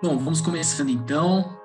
Bom, vamos começando então.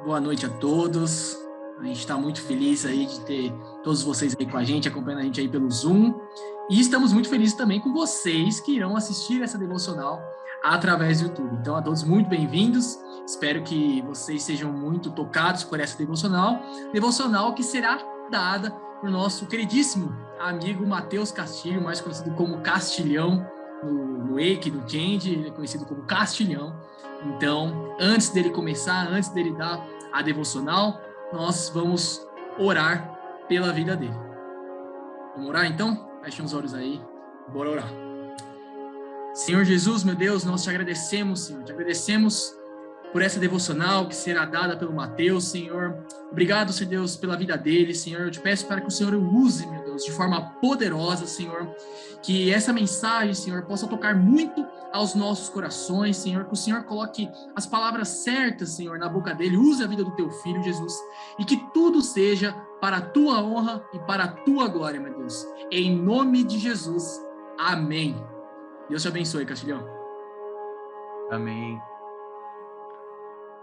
Boa noite a todos. A gente está muito feliz aí de ter todos vocês aí com a gente, acompanhando a gente aí pelo Zoom. E estamos muito felizes também com vocês que irão assistir essa devocional através do YouTube. Então, a todos muito bem-vindos. Espero que vocês sejam muito tocados por essa devocional que será dada por nosso queridíssimo amigo Matheus Castilho, mais conhecido como Castilhão, no Wake, no Change, ele é conhecido como Castilhão. Então, antes dele começar, antes dele dar a devocional, nós vamos orar pela vida dele. Vamos orar então? Feche os olhos aí. Bora orar. Senhor Jesus, meu Deus, nós te agradecemos, Senhor. Te agradecemos por essa devocional que será dada pelo Matheus, Senhor. Obrigado, Senhor Deus, pela vida dele, Senhor. Eu te peço para que o Senhor o use, meu Deus, de forma poderosa, Senhor. Que essa mensagem, Senhor, possa tocar muito aos nossos corações, Senhor. Que o Senhor coloque as palavras certas, Senhor, na boca dele. Use a vida do teu filho, Jesus. E que tudo seja para a tua honra e para a tua glória, meu Deus. Em nome de Jesus. Amém. Deus te abençoe, Castilhão. Amém.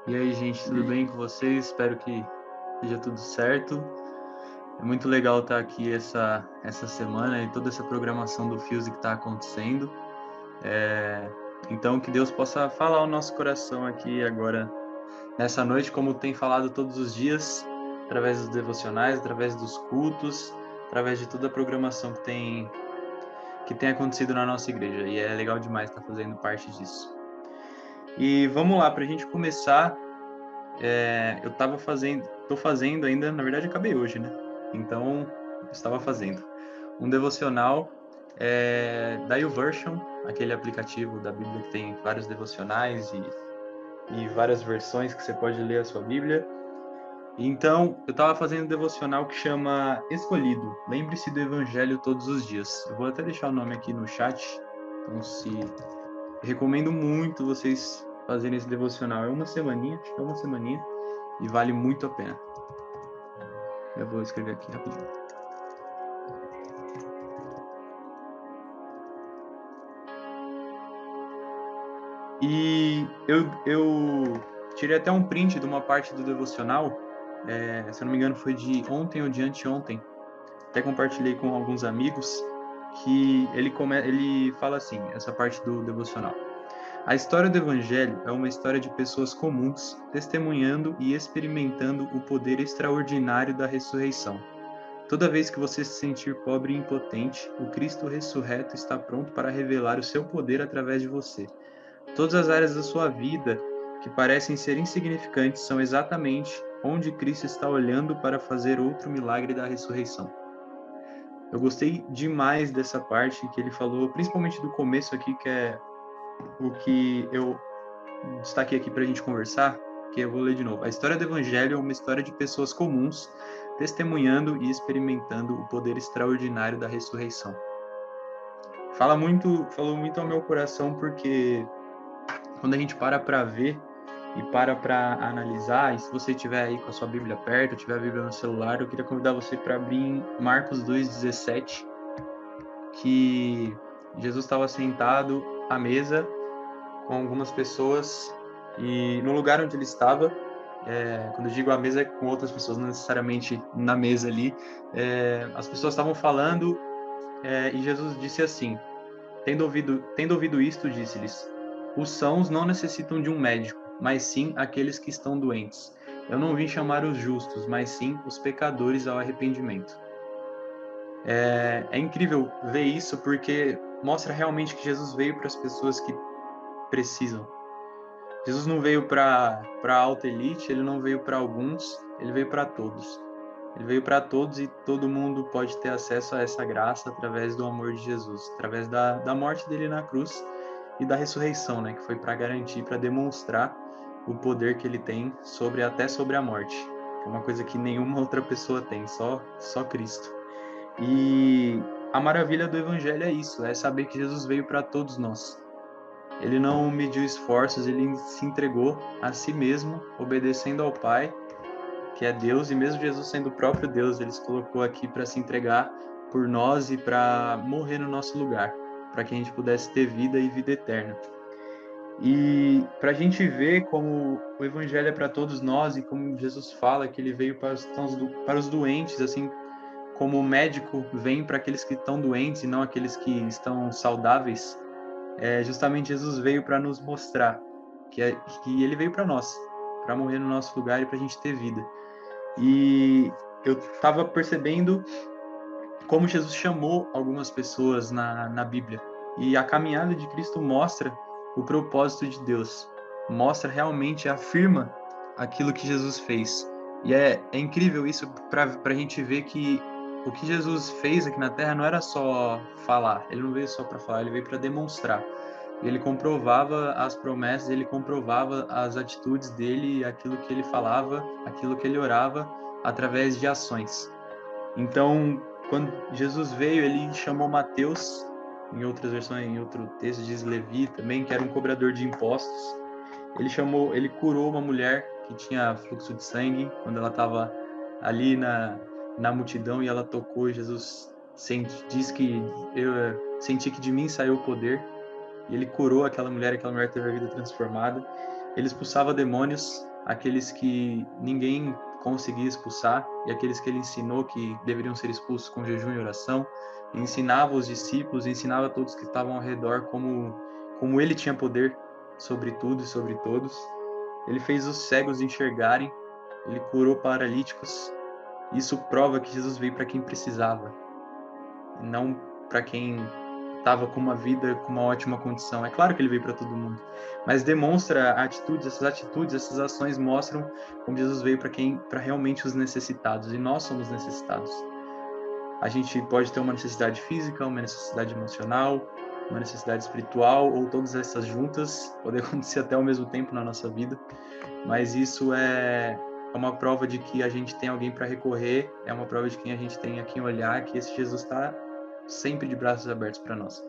E aí, gente, tudo bem com vocês? Espero que seja tudo certo. É muito legal estar aqui essa semana e toda essa programação do Fuse que está acontecendo. Então, que Deus possa falar ao nosso coração aqui agora, nessa noite, como tem falado todos os dias, através dos devocionais, através dos cultos, através de toda a programação que tem acontecido na nossa igreja. E é legal demais estar fazendo parte disso. E vamos lá, para a gente começar, estou fazendo ainda, na verdade acabei hoje, né? Então, eu estava fazendo um devocional da YouVersion, aquele aplicativo da Bíblia que tem vários devocionais e várias versões que você pode ler a sua Bíblia. Então, eu estava fazendo um devocional que chama Escolhido. Lembre-se do Evangelho todos os dias. Eu vou até deixar o nome aqui no chat. Então, recomendo muito vocês fazerem esse devocional. É uma semaninha, acho que é uma semaninha, e vale muito a pena. Eu vou escrever aqui rapidinho. E eu tirei até um print de uma parte do devocional, se eu não me engano foi de ontem ou de anteontem, até compartilhei com alguns amigos, que ele fala assim, essa parte do devocional. A história do Evangelho é uma história de pessoas comuns, testemunhando e experimentando o poder extraordinário da ressurreição. Toda vez que você se sentir pobre e impotente, o Cristo ressurreto está pronto para revelar o seu poder através de você. Todas as áreas da sua vida que parecem ser insignificantes são exatamente onde Cristo está olhando para fazer outro milagre da ressurreição. Eu gostei demais dessa parte que ele falou, principalmente do começo aqui, que é o que eu destaquei aqui para a gente conversar, que eu vou ler de novo. A história do Evangelho é uma história de pessoas comuns, testemunhando e experimentando o poder extraordinário da ressurreição. Falou muito ao meu coração, porque quando a gente para ver e para analisar, e se você estiver aí com a sua Bíblia perto, tiver a Bíblia no celular, eu queria convidar você para abrir em Marcos 2,17, que Jesus estava sentado à mesa com algumas pessoas, e no lugar onde ele estava, quando eu digo a mesa, é com outras pessoas, não necessariamente na mesa ali, as pessoas estavam falando, e Jesus disse assim, tendo ouvido isto, disse-lhes, os sãos não necessitam de um médico, mas sim aqueles que estão doentes. Eu não vim chamar os justos, mas sim os pecadores ao arrependimento. É incrível ver isso, porque mostra realmente que Jesus veio para as pessoas que precisam. Jesus não veio para a alta elite, ele não veio para alguns, ele veio para todos. Ele veio para todos e todo mundo pode ter acesso a essa graça através do amor de Jesus, através da morte dele na cruz e da ressurreição, né, que foi para garantir, para demonstrar o poder que ele tem até sobre a morte. É uma coisa que nenhuma outra pessoa tem, só Cristo. E a maravilha do Evangelho é isso, é saber que Jesus veio para todos nós. Ele não mediu esforços, ele se entregou a si mesmo, obedecendo ao Pai, que é Deus, e mesmo Jesus sendo o próprio Deus, ele se colocou aqui para se entregar por nós e para morrer no nosso lugar, para que a gente pudesse ter vida e vida eterna. E para a gente ver como o evangelho é para todos nós e como Jesus fala que ele veio para os doentes, assim como o médico vem para aqueles que estão doentes e não aqueles que estão saudáveis, justamente Jesus veio para nos mostrar que ele veio para nós, para morrer no nosso lugar e para a gente ter vida. E eu estava percebendo como Jesus chamou algumas pessoas na Bíblia. E a caminhada de Cristo mostra o propósito de Deus, mostra realmente, afirma aquilo que Jesus fez. E é incrível isso para a gente ver que o que Jesus fez aqui na Terra não era só falar, ele não veio só para falar, ele veio para demonstrar. Ele comprovava as promessas, ele comprovava as atitudes dele, aquilo que ele falava, aquilo que ele orava, através de ações. Então, quando Jesus veio, ele chamou Mateus, em outras versões, em outro texto diz Levi também, que era um cobrador de impostos. Ele curou uma mulher que tinha fluxo de sangue, quando ela estava ali na multidão e ela tocou, e Jesus diz que eu senti que de mim saiu o poder, e ele curou aquela mulher teve a vida transformada. Ele expulsava demônios, aqueles que ninguém conseguia expulsar, e aqueles que ele ensinou que deveriam ser expulsos com jejum e oração. Ele ensinava os discípulos, ensinava a todos que estavam ao redor como ele tinha poder sobre tudo e sobre todos. Ele fez os cegos enxergarem, ele curou paralíticos. Isso prova que Jesus veio para quem precisava, e não para quem estava com uma vida com uma ótima condição. É claro que ele veio para todo mundo, mas demonstra essas atitudes, essas ações mostram como Jesus veio para realmente os necessitados, e nós somos necessitados. A gente pode ter uma necessidade física, uma necessidade emocional, uma necessidade espiritual, ou todas essas juntas, pode acontecer até ao mesmo tempo na nossa vida, mas isso é uma prova de que a gente tem alguém para recorrer, é uma prova de que a gente tem a quem olhar, que esse Jesus está sempre de braços abertos para nós,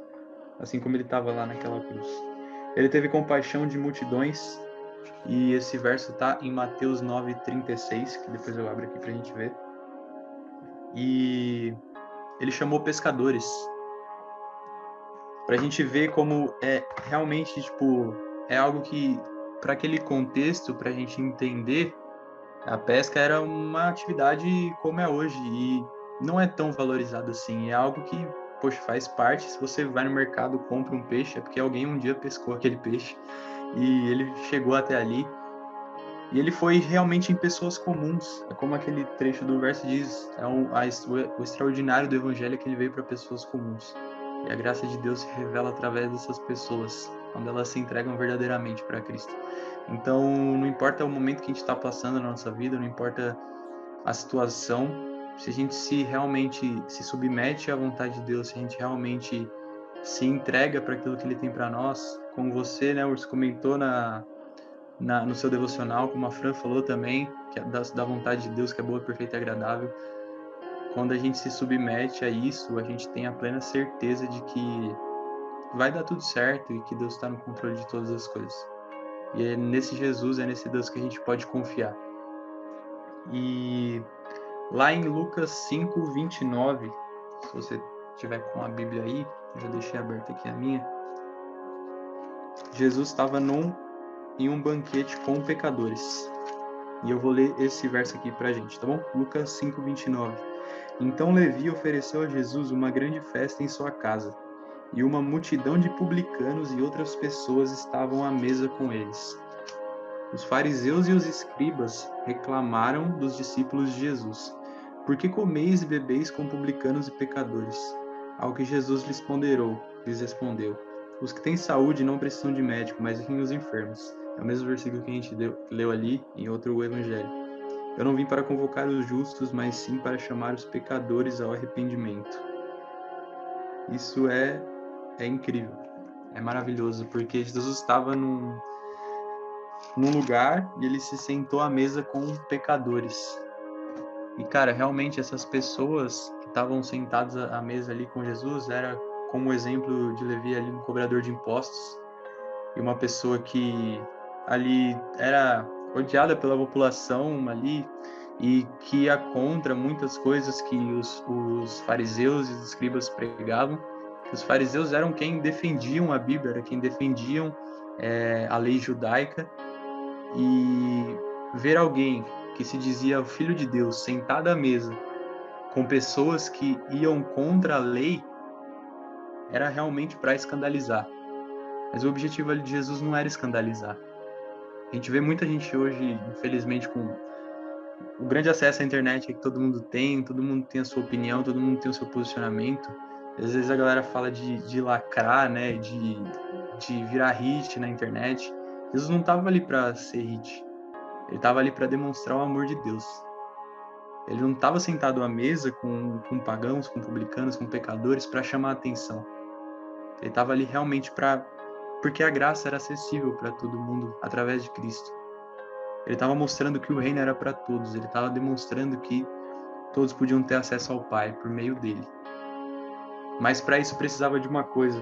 assim como ele estava lá naquela cruz. Ele teve compaixão de multidões, e esse verso está em Mateus 9:36, que depois eu abro aqui para a gente ver. E ele chamou pescadores, para a gente ver como é realmente, é algo que, para aquele contexto, para a gente entender, a pesca era uma atividade como é hoje, e não é tão valorizado assim. É algo que, poxa, faz parte. Se você vai no mercado, compra um peixe, é porque alguém um dia pescou aquele peixe e ele chegou até ali. E ele foi realmente em pessoas comuns. É como aquele trecho do verso diz, o extraordinário do evangelho é que ele veio para pessoas comuns. E a graça de Deus se revela através dessas pessoas, quando elas se entregam verdadeiramente para Cristo. Então, não importa o momento que a gente está passando na nossa vida, não importa a situação, se a gente realmente se submete à vontade de Deus, se a gente realmente se entrega para aquilo que Ele tem para nós, como você, né, Urs, comentou no seu devocional, como a Fran falou também, que é da vontade de Deus, que é boa, perfeita e agradável. Quando a gente se submete a isso, a gente tem a plena certeza de que vai dar tudo certo e que Deus está no controle de todas as coisas. E é nesse Jesus, é nesse Deus que a gente pode confiar. E lá em Lucas 5:29, se você tiver com a Bíblia aí, eu já deixei aberta aqui a minha, Jesus estava em um banquete com pecadores. E eu vou ler esse verso aqui pra gente, tá bom? Lucas 5:29. Então Levi ofereceu a Jesus uma grande festa em sua casa, e uma multidão de publicanos e outras pessoas estavam à mesa com eles. Os fariseus e os escribas reclamaram dos discípulos de Jesus: Por que comeis e bebeis com publicanos e pecadores? Ao que Jesus lhes respondeu: Os que têm saúde não precisam de médico, mas sim os enfermos. É o mesmo versículo que a gente leu ali em outro evangelho. Eu não vim para convocar os justos, mas sim para chamar os pecadores ao arrependimento. Isso é incrível, é maravilhoso, porque Jesus estava num lugar e ele se sentou à mesa com pecadores. E, cara, realmente essas pessoas que estavam sentadas à mesa ali com Jesus era, como o exemplo de Levi ali, um cobrador de impostos, e uma pessoa que ali era odiada pela população ali e que ia contra muitas coisas que os fariseus e os escribas pregavam. Os fariseus eram quem defendiam a Bíblia, era quem defendiam a lei judaica, e ver alguém que se dizia o Filho de Deus sentado à mesa com pessoas que iam contra a lei era realmente para escandalizar. Mas o objetivo ali de Jesus não era escandalizar. A gente vê muita gente hoje, infelizmente, com o grande acesso à internet que todo mundo tem a sua opinião, todo mundo tem o seu posicionamento. Às vezes a galera fala de lacrar, né, de virar hit na internet. Jesus não estava ali para ser hit. Ele estava ali para demonstrar o amor de Deus. Ele não estava sentado à mesa com pagãos, com publicanos, com pecadores para chamar a atenção. Ele estava ali realmente porque a graça era acessível para todo mundo através de Cristo. Ele estava mostrando que o reino era para todos. Ele estava demonstrando que todos podiam ter acesso ao Pai por meio dele. Mas para isso precisava de uma coisa.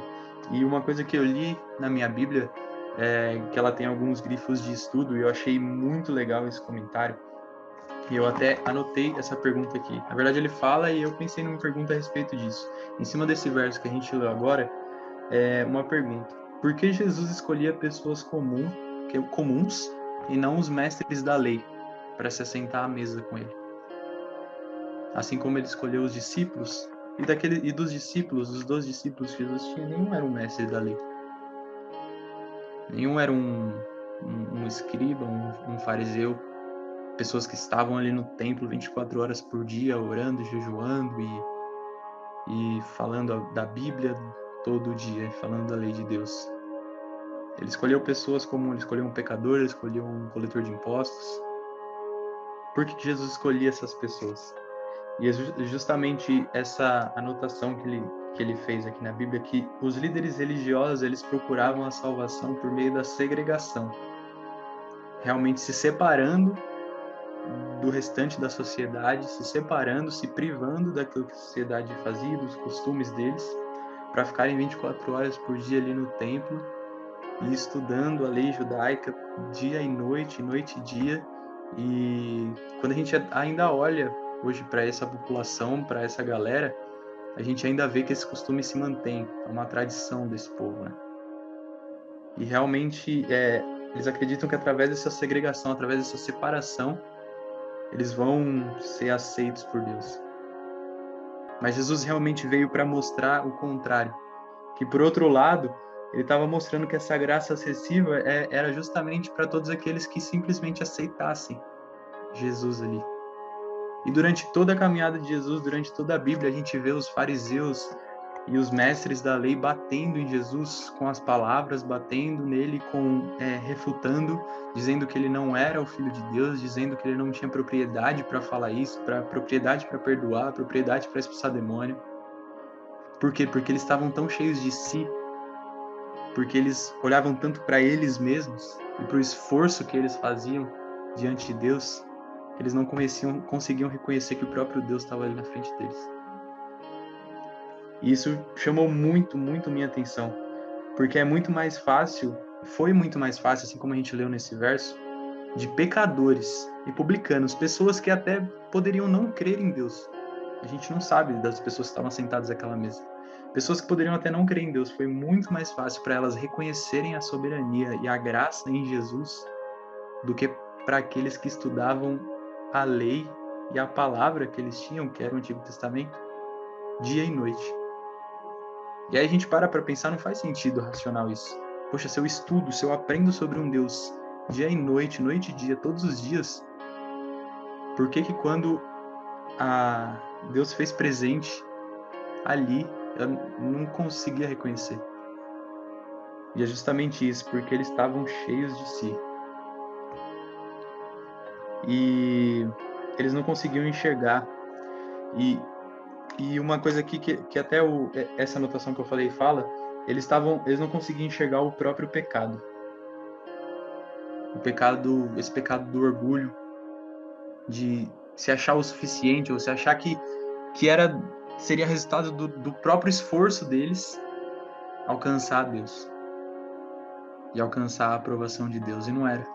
E uma coisa que eu li na minha Bíblia, que ela tem alguns grifos de estudo, e eu achei muito legal esse comentário. E eu até anotei essa pergunta aqui. Na verdade, ele fala e eu pensei numa pergunta a respeito disso. Em cima desse verso que a gente leu agora, uma pergunta. Por que Jesus escolhia pessoas comuns e não os mestres da lei para se assentar à mesa com ele? Assim como ele escolheu os discípulos, e dos discípulos, os 12 discípulos que Jesus tinha, nenhum era um mestre da lei. Nenhum era um escriba, um fariseu, pessoas que estavam ali no templo 24 horas por dia, orando, jejuando e falando da Bíblia todo dia, falando da lei de Deus. Ele escolheu pessoas como ele escolheu um pecador, ele escolheu um coletor de impostos. Por que Jesus escolhia essas pessoas? E é justamente essa anotação que ele fez aqui na Bíblia, que os líderes religiosos, eles procuravam a salvação por meio da segregação, realmente se separando do restante da sociedade, se separando, se privando daquilo que a sociedade fazia, dos costumes deles, para ficarem 24 horas por dia ali no templo e estudando a lei judaica dia e noite e dia. E quando a gente ainda olha hoje para essa população, para essa galera, a gente ainda vê que esse costume se mantém, é uma tradição desse povo, né? E realmente eles acreditam que através dessa segregação, através dessa separação, eles vão ser aceitos por Deus. Mas Jesus realmente veio para mostrar o contrário, que por outro lado, ele estava mostrando que essa graça acessível era justamente para todos aqueles que simplesmente aceitassem Jesus ali. E durante toda a caminhada de Jesus, durante toda a Bíblia, a gente vê os fariseus e os mestres da lei batendo em Jesus com as palavras, batendo nele, refutando, dizendo que ele não era o Filho de Deus, dizendo que ele não tinha propriedade para falar isso, propriedade para perdoar, propriedade para expulsar demônio. Por quê? Porque eles estavam tão cheios de si, porque eles olhavam tanto para eles mesmos e para o esforço que eles faziam diante de Deus, que eles não conseguiam reconhecer que o próprio Deus estava ali na frente deles. E isso chamou muito, muito minha atenção, porque foi muito mais fácil, assim como a gente leu nesse verso, de pecadores e publicanos, pessoas que até poderiam não crer em Deus. A gente não sabe das pessoas que estavam sentadas àquela mesa. Pessoas que poderiam até não crer em Deus, foi muito mais fácil para elas reconhecerem a soberania e a graça em Jesus do que para aqueles que estudavam a lei e a palavra que eles tinham, que era o Antigo Testamento, dia e noite. E aí a gente para pensar, não faz sentido racional isso. Poxa, se eu estudo, se eu aprendo sobre um Deus dia e noite, noite e dia, todos os dias, por que quando Deus fez presente ali, eu não conseguia reconhecer? E é justamente isso, porque eles estavam cheios de si. E eles não conseguiam enxergar. E uma coisa aqui que até essa anotação que eu falei fala, eles não conseguiam enxergar o próprio pecado. Esse pecado do orgulho, de se achar o suficiente, ou se achar que seria resultado do próprio esforço deles alcançar Deus. E alcançar a aprovação de Deus, e não era.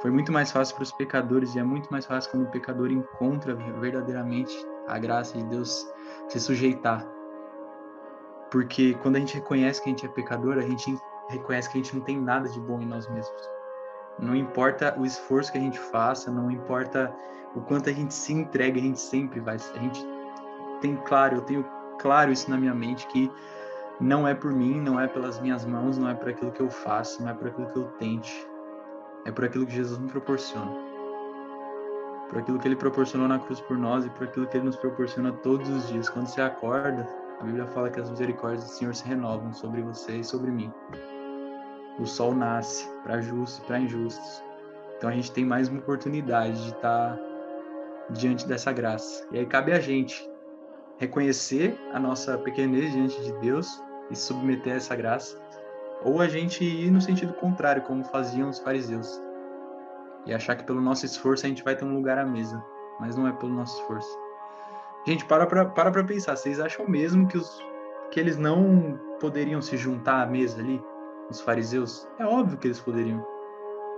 Foi muito mais fácil para os pecadores, e é muito mais fácil quando o pecador encontra verdadeiramente a graça de Deus, se sujeitar. Porque quando a gente reconhece que a gente é pecador, a gente reconhece que a gente não tem nada de bom em nós mesmos. Não importa o esforço que a gente faça, não importa o quanto a gente se entrega, a gente sempre vai. A gente eu tenho claro isso na minha mente, que não é por mim, não é pelas minhas mãos, não é por aquilo que eu faço, não é por aquilo que eu tente. É por aquilo que Jesus me proporciona. Por aquilo que Ele proporcionou na cruz por nós e por aquilo que Ele nos proporciona todos os dias. Quando você acorda, a Bíblia fala que as misericórdias do Senhor se renovam sobre você e sobre mim. O sol nasce para justos e para injustos. Então a gente tem mais uma oportunidade de estar diante dessa graça. E aí cabe a gente reconhecer a nossa pequenez diante de Deus e se submeter a essa graça, ou a gente ir no sentido contrário, como faziam os fariseus, e achar que pelo nosso esforço a gente vai ter um lugar à mesa, mas não é pelo nosso esforço. Gente, para pra pensar, vocês acham mesmo que eles não poderiam se juntar à mesa ali, os fariseus? É óbvio que eles poderiam.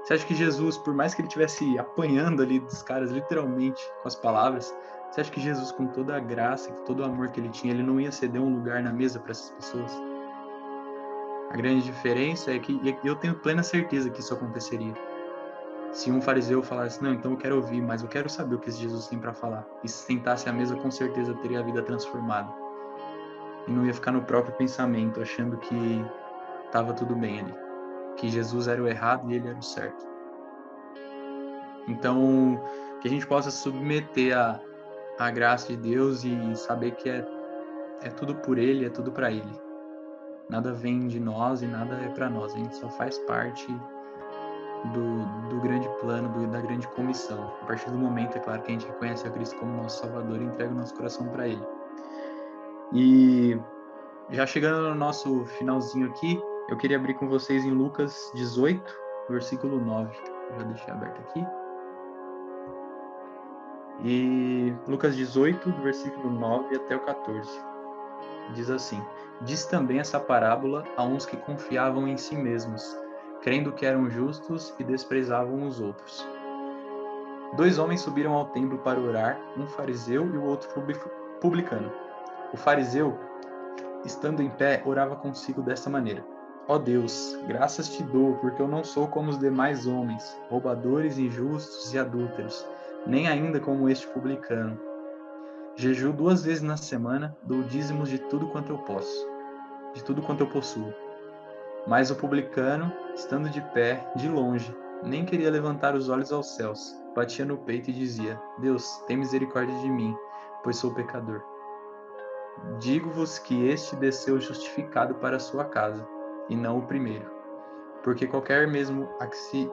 Você acha que Jesus, por mais que ele estivesse apanhando ali dos caras, literalmente, com as palavras, você acha que Jesus, com toda a graça, com todo o amor que ele tinha, ele não ia ceder um lugar na mesa para essas pessoas? A grande diferença é que eu tenho plena certeza que isso aconteceria. Se um fariseu falasse, não, então eu quero ouvir, mas eu quero saber o que esse Jesus tem para falar, e se sentasse à mesa, com certeza teria a vida transformada. E não ia ficar no próprio pensamento, achando que estava tudo bem ali, que Jesus era o errado e ele era o certo. Então, que a gente possa submeter a graça de Deus e saber que é tudo por Ele, é tudo para Ele. Nada vem de nós e nada é para nós. A gente só faz parte do grande plano, da grande comissão. A partir do momento, é claro, que a gente reconhece a Cristo como nosso Salvador e entrega o nosso coração para Ele. E já chegando no nosso finalzinho aqui, eu queria abrir com vocês em Lucas 18, versículo 9. Eu já deixei aberto aqui. E Lucas 18, do versículo 9 até o 14, diz assim: diz também essa parábola a uns que confiavam em si mesmos, crendo que eram justos e desprezavam os outros. 2 homens subiram ao templo para orar, um fariseu e o outro publicano. O fariseu, estando em pé, orava consigo desta maneira: ó Deus, graças te dou, porque eu não sou como os demais homens, roubadores, injustos e adúlteros, nem ainda como este publicano. Jejuo 2 vezes na semana, dou dízimos de tudo quanto eu posso, de tudo quanto eu possuo. Mas o publicano, estando de pé, de longe, nem queria levantar os olhos aos céus, batia no peito e dizia: Deus, tem misericórdia de mim, pois sou pecador. Digo-vos que este desceu justificado para a sua casa, e não o primeiro. Porque qualquer mesmo a que se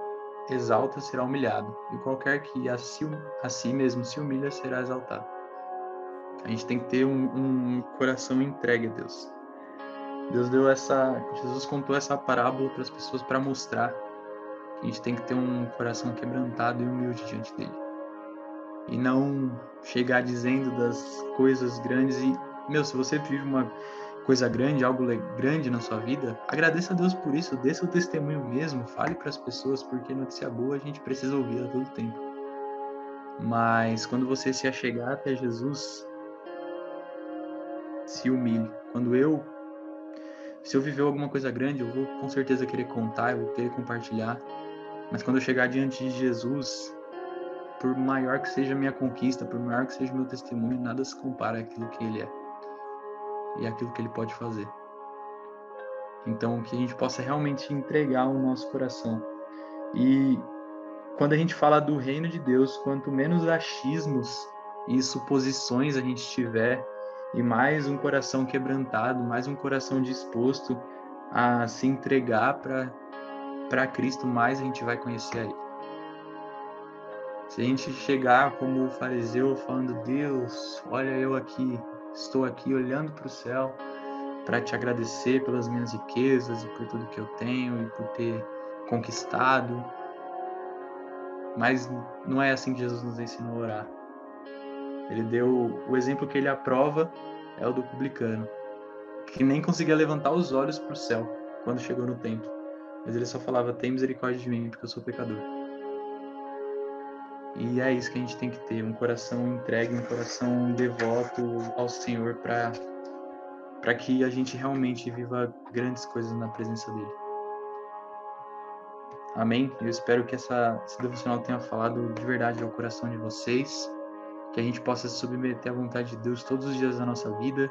exalta será humilhado, e qualquer que a si mesmo se humilha será exaltado. A gente tem que ter um coração entregue a Deus. Jesus contou essa parábola para as pessoas para mostrar que a gente tem que ter um coração quebrantado e humilde diante dele. E não chegar dizendo das coisas grandes e, se você vive uma coisa grande, algo grande na sua vida, agradeça a Deus por isso, dê seu testemunho mesmo, fale para as pessoas, porque notícia boa a gente precisa ouvir a todo tempo. Mas quando você se achegar até Jesus, se humilhe. Se eu viver alguma coisa grande, eu vou com certeza querer contar, eu vou querer compartilhar. Mas quando eu chegar diante de Jesus, por maior que seja a minha conquista, por maior que seja o meu testemunho, nada se compara àquilo que Ele é e àquilo que Ele pode fazer. Então, que a gente possa realmente entregar o nosso coração. E quando a gente fala do reino de Deus, quanto menos achismos e suposições a gente tiver, e mais um coração quebrantado, mais um coração disposto a se entregar para Cristo, mais a gente vai conhecer a Ele. Se a gente chegar como o fariseu falando: Deus, olha eu aqui, estou aqui olhando para o céu para te agradecer pelas minhas riquezas e por tudo que eu tenho e por ter conquistado. Mas não é assim que Jesus nos ensinou a orar. Ele deu o exemplo que ele aprova, é o do publicano, que nem conseguia levantar os olhos para o céu quando chegou no templo. Mas ele só falava: tem misericórdia de mim, porque eu sou pecador. E é isso que a gente tem que ter, um coração entregue, um coração devoto ao Senhor, para que a gente realmente viva grandes coisas na presença dele. Amém? Eu espero que esse devocional tenha falado de verdade ao coração de vocês, que a gente possa se submeter à vontade de Deus todos os dias da nossa vida,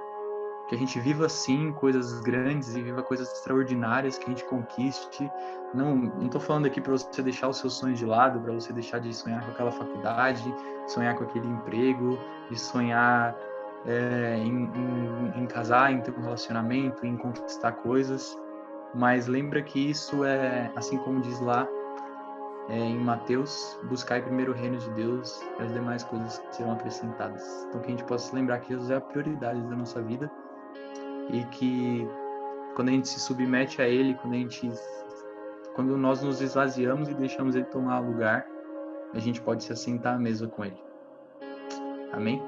que a gente viva, sim, coisas grandes e viva coisas extraordinárias, que a gente conquiste. Não estou falando aqui para você deixar os seus sonhos de lado, para você deixar de sonhar com aquela faculdade, sonhar com aquele emprego, de sonhar em casar, em ter um relacionamento, em conquistar coisas. Mas lembra que isso é, assim como diz lá em Mateus, buscar primeiro o reino de Deus e as demais coisas serão acrescentadas. Então que a gente possa lembrar que Jesus é a prioridade da nossa vida e que quando a gente se submete a Ele, quando nós nos esvaziamos e deixamos Ele tomar lugar, a gente pode se assentar à mesa com Ele. Amém?